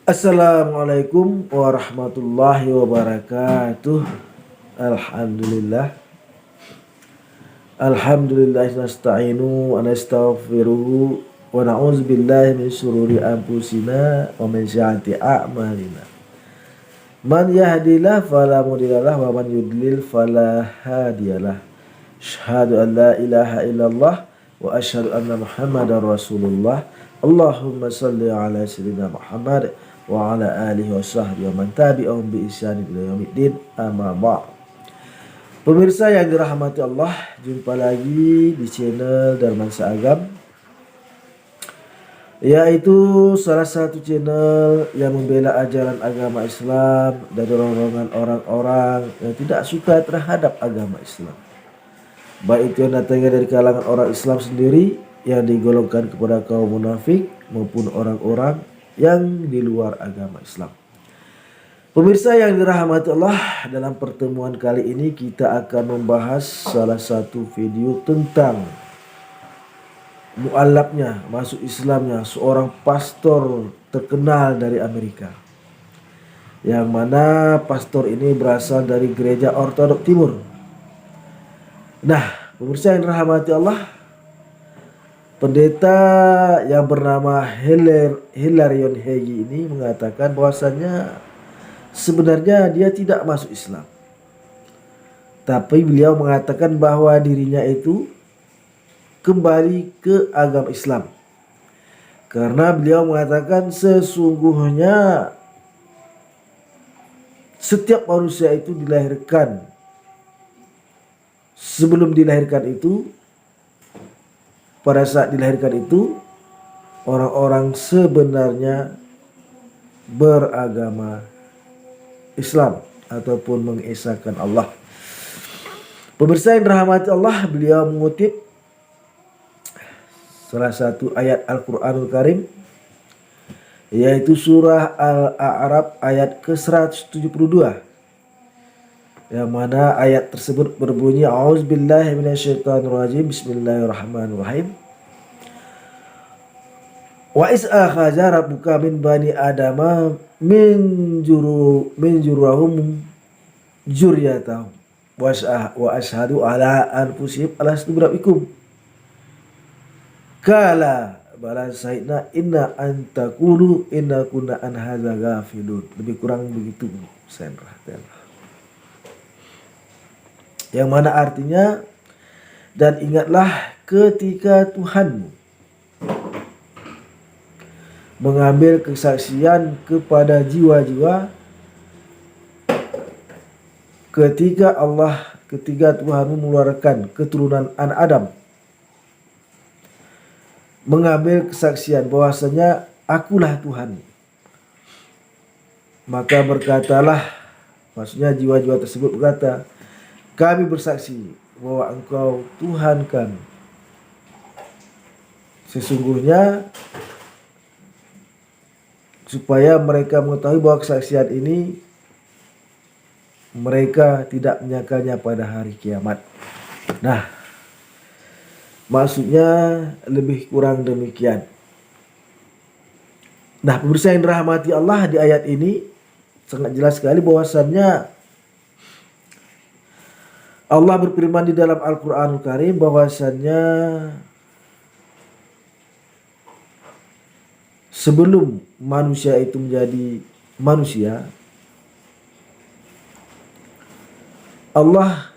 Assalamualaikum warahmatullahi wabarakatuh. Alhamdulillah. Alhamdulillah nasta'inu wa nastaghfiruhu wa na'udzu billahi min syururi anfusina wa min sayyiati a'malina. Man yahdihillahu fala mudhillalah wa man yudlil fala hadiyalah. Asyhadu an la ilaha illallah wa asyhadu anna Muhammadar Rasulullah. Allahumma shalli ala sayyidina Muhammad wa ala alihi wa sahbihi wa man tabi'ahum bi ihsan ila yaumiddin, amma ba'd. Pemirsa yang dirahmati Allah, jumpa lagi di channel Darmansa Agam, yaitu salah satu channel yang membela ajaran agama Islam dari rombongan orang-orang yang tidak suka terhadap agama Islam, baik itu yang datangnya dari kalangan orang Islam sendiri yang digolongkan kepada kaum munafik maupun orang-orang yang di luar agama Islam. Pemirsa yang dirahmati Allah, dalam pertemuan kali ini kita akan membahas salah satu video tentang mualafnya, masuk Islamnya seorang pastor terkenal dari Amerika, yang mana pastor ini berasal dari gereja Ortodok Timur. Nah, pemirsa yang dirahmati Allah, pendeta yang bernama Hilarion Hegi ini mengatakan bahwasannya sebenarnya dia tidak masuk Islam, tapi beliau mengatakan bahwa dirinya itu kembali ke agama Islam karena beliau mengatakan sesungguhnya setiap manusia itu dilahirkan, sebelum dilahirkan itu, pada saat dilahirkan itu, orang-orang sebenarnya beragama Islam ataupun mengesahkan Allah. Pemirsa yang dirahmati Allah, beliau mengutip salah satu ayat Al-Quranul Karim, yaitu surah Al-A'raf ayat ke-172, yang mana ayat tersebut berbunyi A'udzubillahi minasyaitonirrajim, Bismillahirrahmanirrahim. Wa is akhadha rabbuka min bani adama min jurahum juriyatahum wa ashhadu ala anfusihim alastu birabbikum kala bala sahidna inna antakulu inna kunna an hadza ghafilun. Lebih kurang begitu, saya perhatikan. Yang mana artinya, dan ingatlah ketika Tuhanmu mengambil kesaksian kepada jiwa-jiwa ketika Tuhanmu mengeluarkan keturunan anak Adam, mengambil kesaksian bahwasanya akulah Tuhan. Maka berkatalah, maksudnya jiwa-jiwa tersebut berkata, kami bersaksi bahwa Engkau Tuhan kami. Sesungguhnya, supaya mereka mengetahui bahwa kesaksian ini mereka tidak menyangkalnya pada hari kiamat. Nah, maksudnya lebih kurang demikian. Nah, pemirsa yang dirahmati Allah, di ayat ini sangat jelas sekali bahwasannya Allah berfirman di dalam Al-Quranul Karim bahwasannya sebelum manusia itu menjadi manusia, Allah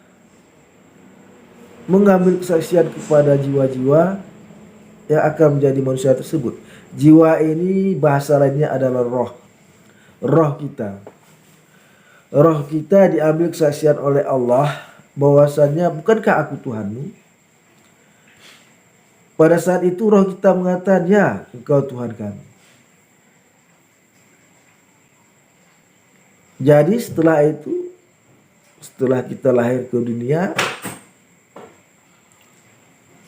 mengambil kesaksian kepada jiwa-jiwa yang akan menjadi manusia tersebut. Jiwa ini bahasa lainnya adalah roh. Roh kita. Roh kita diambil kesaksian oleh Allah bahwasannya bukankah aku Tuhanmu? Pada saat itu roh kita mengatakan, ya, Engkau Tuhan kami. Jadi setelah itu, setelah kita lahir ke dunia,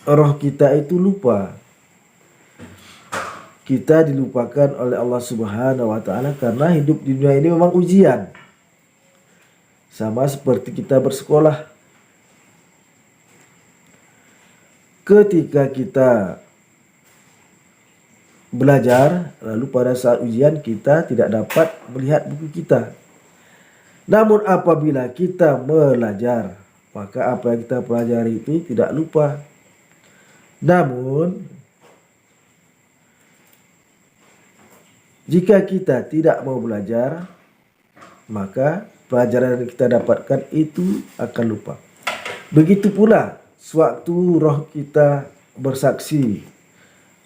roh kita itu lupa. Kita dilupakan oleh Allah Subhanahu wa Ta'ala karena hidup di dunia ini memang ujian. Sama seperti kita bersekolah. Ketika kita belajar, lalu pada saat ujian kita tidak dapat melihat buku kita. Namun apabila kita belajar, maka apa yang kita pelajari itu tidak lupa. Namun jika kita tidak mau belajar, maka pelajaran yang kita dapatkan itu akan lupa. Begitu pula sewaktu roh kita bersaksi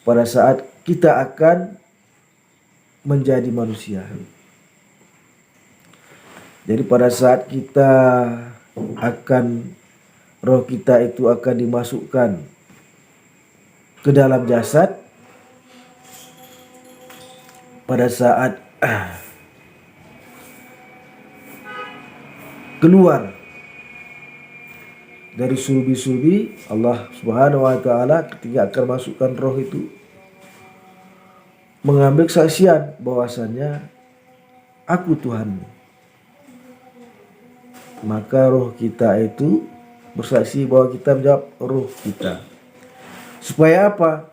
pada saat kita akan menjadi manusia. Jadi pada saat kita roh kita itu akan dimasukkan ke dalam jasad, pada saat keluar dari sulbi-sulbi, Allah Subhanahu wa taala ketika akan masukkan roh itu mengambil kesaksian bahwasannya aku Tuhanmu. Maka roh kita itu bersaksi bahwa kita menjawab roh kita. Supaya apa?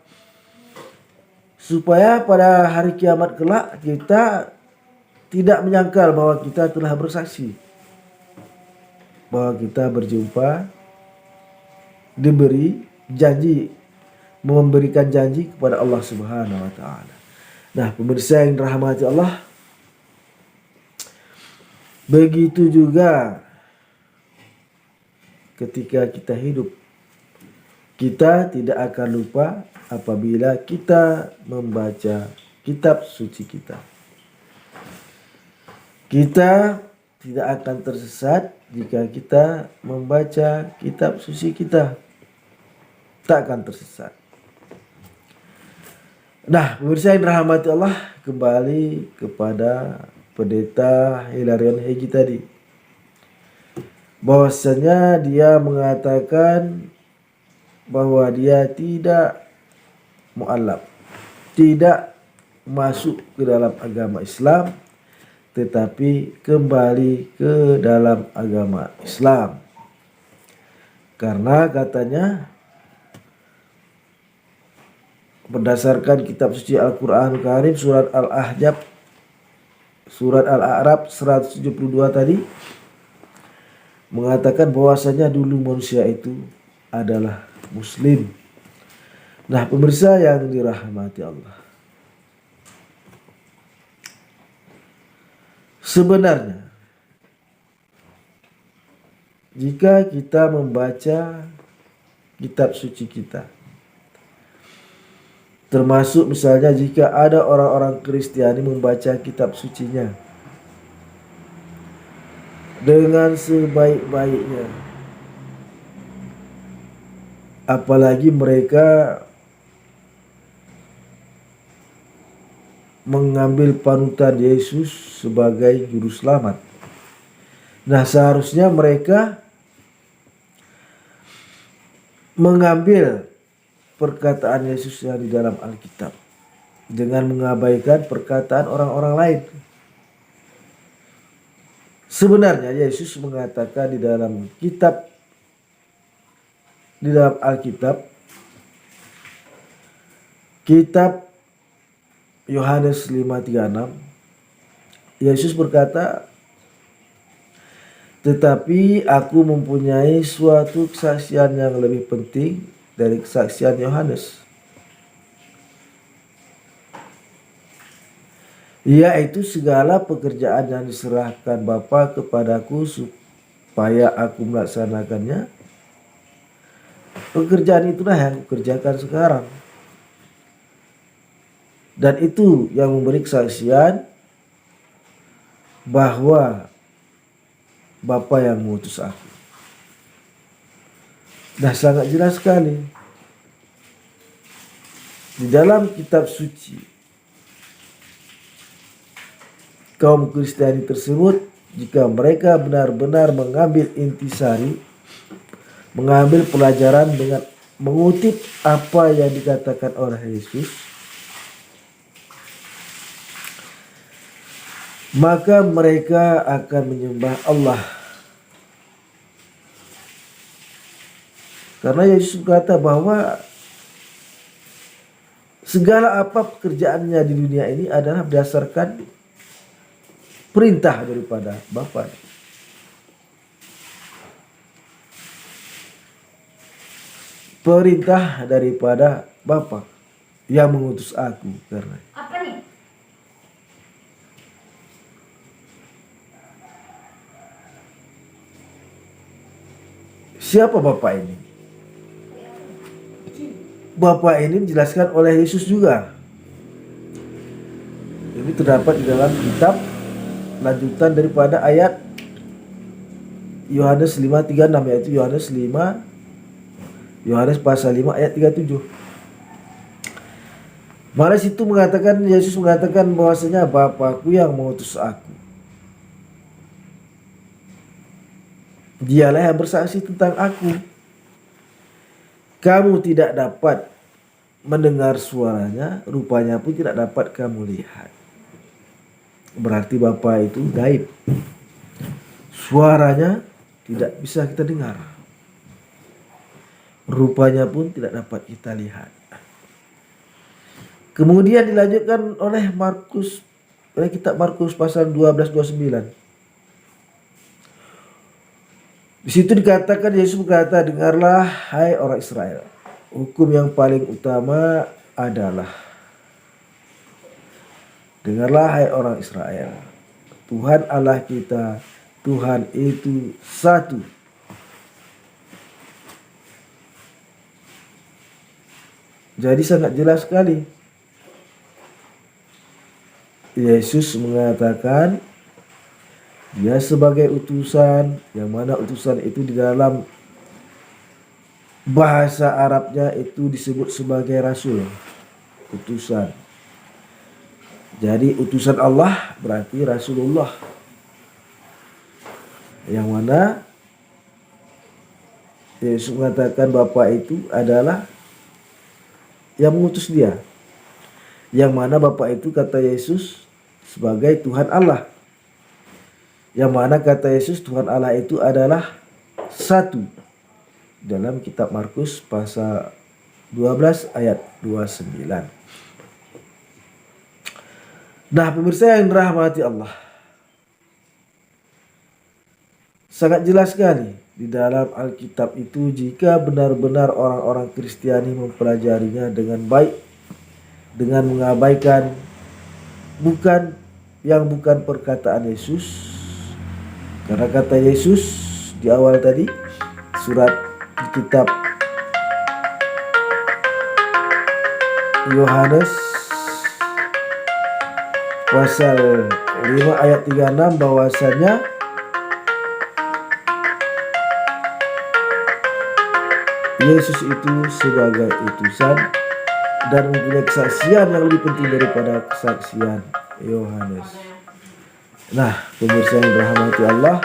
Supaya pada hari kiamat kelak kita tidak menyangkal bahwa kita telah bersaksi, bahwa kita berjumpa, diberi janji, memberikan janji kepada Allah Subhanahu wa taala. Nah, pemirsa yang dirahmati Allah, begitu juga ketika kita hidup, kita tidak akan lupa apabila kita membaca kitab suci kita. Kita tidak akan tersesat jika kita membaca kitab suci kita. Tak akan tersesat. Nah, pemirsa yang dirahmati Allah, kembali kepada pendeta Hilarion Hegi tadi. Bahwasanya dia mengatakan bahwa dia tidak mu'allaf, tidak masuk ke dalam agama Islam, tetapi kembali ke dalam agama Islam. Karena katanya berdasarkan kitab suci Al-Quran Karim, surat Al-Ahzab, surat Al-A'raf 172 tadi mengatakan bahwasanya dulu manusia itu adalah muslim. Nah, pemirsa yang dirahmati Allah, sebenarnya jika kita membaca kitab suci kita, termasuk misalnya jika ada orang-orang Kristiani membaca kitab sucinya dengan sebaik-baiknya, apalagi mereka mengambil panutan Yesus sebagai juru selamat. Nah, seharusnya mereka mengambil perkataan Yesus yang di dalam Alkitab dengan mengabaikan perkataan orang-orang lain. Sebenarnya Yesus mengatakan di dalam Alkitab, kitab Yohanes 5:36, Yesus berkata, "Tetapi aku mempunyai suatu kesaksian yang lebih penting dari kesaksian Yohanes, yaitu segala pekerjaan yang diserahkan Bapa kepadaku supaya aku melaksanakannya. Pekerjaan itulah yang kukerjakan sekarang. Dan itu yang memberi kesaksian bahwa Bapa yang mengutus aku." Nah, sangat jelas sekali di dalam kitab suci kaum Kristiani tersebut, jika mereka benar-benar mengambil intisari, mengambil pelajaran dengan mengutip apa yang dikatakan oleh Yesus, maka mereka akan menyembah Allah. Karena Yesus berkata bahwa Segala apa pekerjaannya di dunia ini adalah berdasarkan perintah daripada Bapa. Perintah daripada Bapa yang mengutus aku. Karena Apa nih? siapa Bapa ini? Bapa ini dijelaskan oleh Yesus juga. Ini terdapat di dalam kitab lanjutan daripada ayat Yohanes 5:36, yaitu Yohanes pasal 5 ayat 37. Mana situ mengatakan, Yesus mengatakan bahwasanya Bapa-Ku yang mengutus aku. Dialah yang bersaksi tentang aku. Kamu tidak dapat mendengar suaranya, rupanya pun tidak dapat kamu lihat. Berarti Bapa itu gaib. Suaranya tidak bisa kita dengar. Rupanya pun tidak dapat kita lihat. Kemudian dilanjutkan oleh kitab Markus pasal 12:29. Di situ dikatakan, Yesus berkata, dengarlah hai orang Israel. Hukum yang paling utama adalah, dengarlah hai orang Israel. Tuhan Allah kita, Tuhan itu satu. Jadi sangat jelas sekali. Yesus mengatakan dia sebagai utusan, yang mana utusan itu di dalam bahasa Arabnya itu disebut sebagai rasul, utusan. Jadi utusan Allah berarti Rasulullah, yang mana Yesus mengatakan Bapa itu adalah yang mengutus dia, yang mana Bapa itu kata Yesus sebagai Tuhan Allah, yang mana kata Yesus Tuhan Allah itu adalah satu dalam kitab Markus pasal 12 ayat 29. Nah, pemirsa yang dirahmati Allah, sangat jelas sekali di dalam Alkitab itu, jika benar-benar orang-orang Kristiani mempelajarinya dengan baik, dengan mengabaikan bukan perkataan Yesus. Karena kata Yesus di awal tadi, surat di kitab Yohanes pasal 5 ayat 36 bahwasanya Yesus itu sebagai utusan dan mempunyai kesaksian yang lebih penting daripada kesaksian Yohanes. Nah, pemirsa yang dirahmati Allah,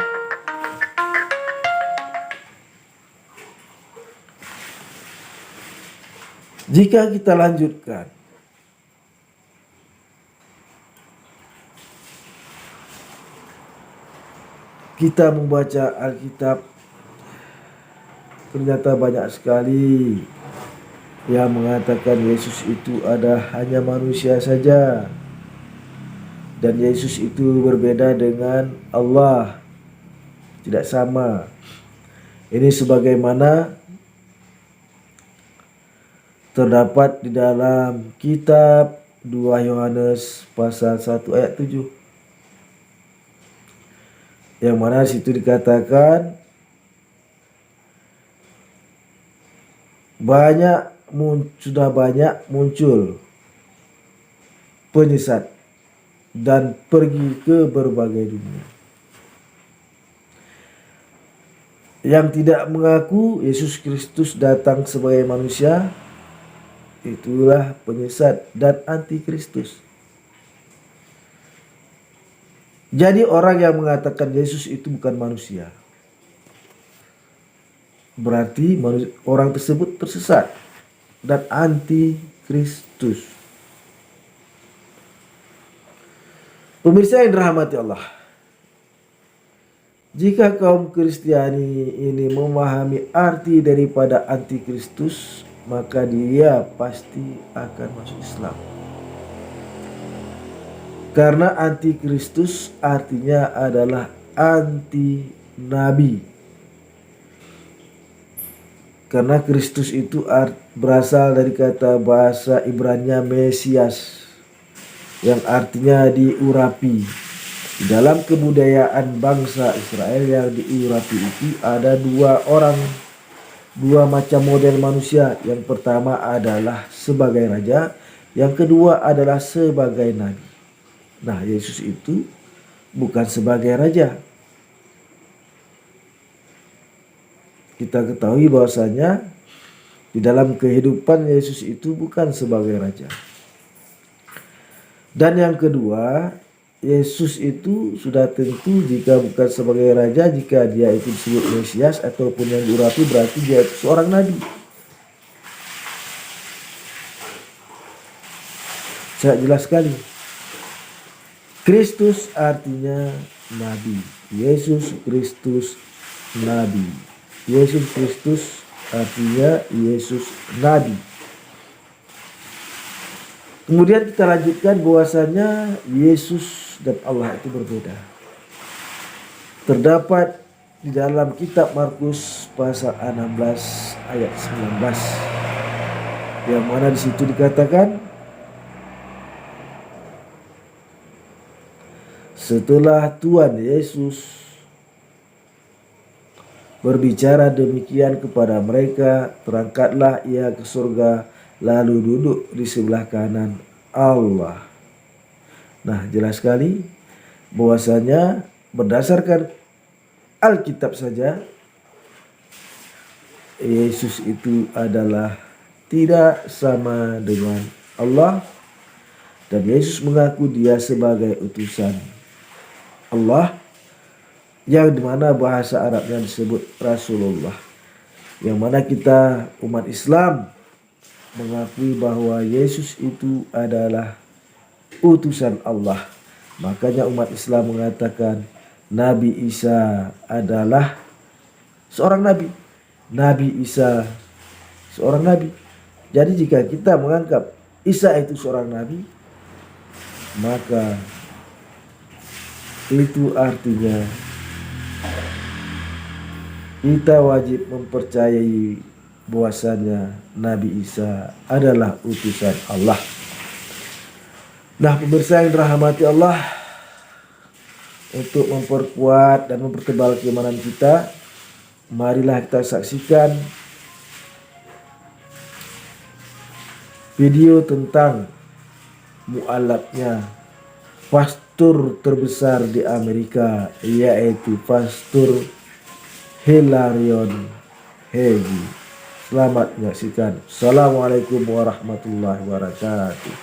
jika kita lanjutkan, kita membaca Alkitab, ternyata banyak sekali yang mengatakan Yesus itu hanya manusia saja. Dan Yesus itu berbeda dengan Allah, tidak sama. Ini sebagaimana terdapat di dalam kitab 2 Yohanes pasal 1 ayat 7. Yang mana situ dikatakan sudah banyak muncul penyesat dan pergi ke berbagai dunia, yang tidak mengaku Yesus Kristus datang sebagai manusia. Itulah penyesat dan antikristus. Jadi orang yang mengatakan Yesus itu bukan manusia, berarti orang tersebut tersesat dan antikristus. Pemirsa yang dirahmati Allah, jika kaum Kristiani ini memahami arti daripada antikristus, maka dia pasti akan masuk Islam. Karena antikristus artinya adalah anti nabi. Karena Kristus itu berasal dari kata bahasa Ibrani Mesias, yang artinya diurapi. Di dalam kebudayaan bangsa Israel yang diurapi itu ada dua macam model manusia. Yang pertama adalah sebagai raja, yang kedua adalah sebagai nabi. Nah, Yesus itu bukan sebagai raja. Kita ketahui bahwasanya di dalam kehidupan Yesus itu bukan sebagai raja. Dan yang kedua, Yesus itu sudah tentu jika bukan sebagai raja, jika dia itu disebut Mesias ataupun yang diurapi, berarti dia itu seorang nabi. Saya jelas sekali. Kristus artinya nabi. Yesus Kristus nabi. Yesus Kristus artinya Yesus nabi. Kemudian kita lanjutkan bahwasanya Yesus dan Allah itu berbeda. Terdapat di dalam kitab Markus pasal 16 ayat 19. Yang mana di situ dikatakan, setelah Tuhan Yesus berbicara demikian kepada mereka, terangkatlah ia ke surga, lalu duduk di sebelah kanan Allah. Nah, jelas sekali bahwasanya berdasarkan Alkitab saja, Yesus itu adalah tidak sama dengan Allah, dan Yesus mengaku dia sebagai utusan Allah, yang dimana bahasa Arabnya disebut Rasulullah. Yang mana kita umat Islam mengakui bahwa Yesus itu adalah utusan Allah. Makanya umat Islam mengatakan Nabi Isa adalah seorang nabi. Nabi Isa seorang nabi. Jadi jika kita menganggap Isa itu seorang nabi, maka itu artinya kita wajib mempercayai bahwasanya Nabi Isa adalah utusan Allah. Nah, pemirsa yang dirahmati Allah, untuk memperkuat dan mempertebal keimanan kita, marilah kita saksikan video tentang mualafnya pastor terbesar di Amerika, yaitu Pastor Hilarion Hegi. Selamat menyaksikan. Assalamualaikum warahmatullahi wabarakatuh.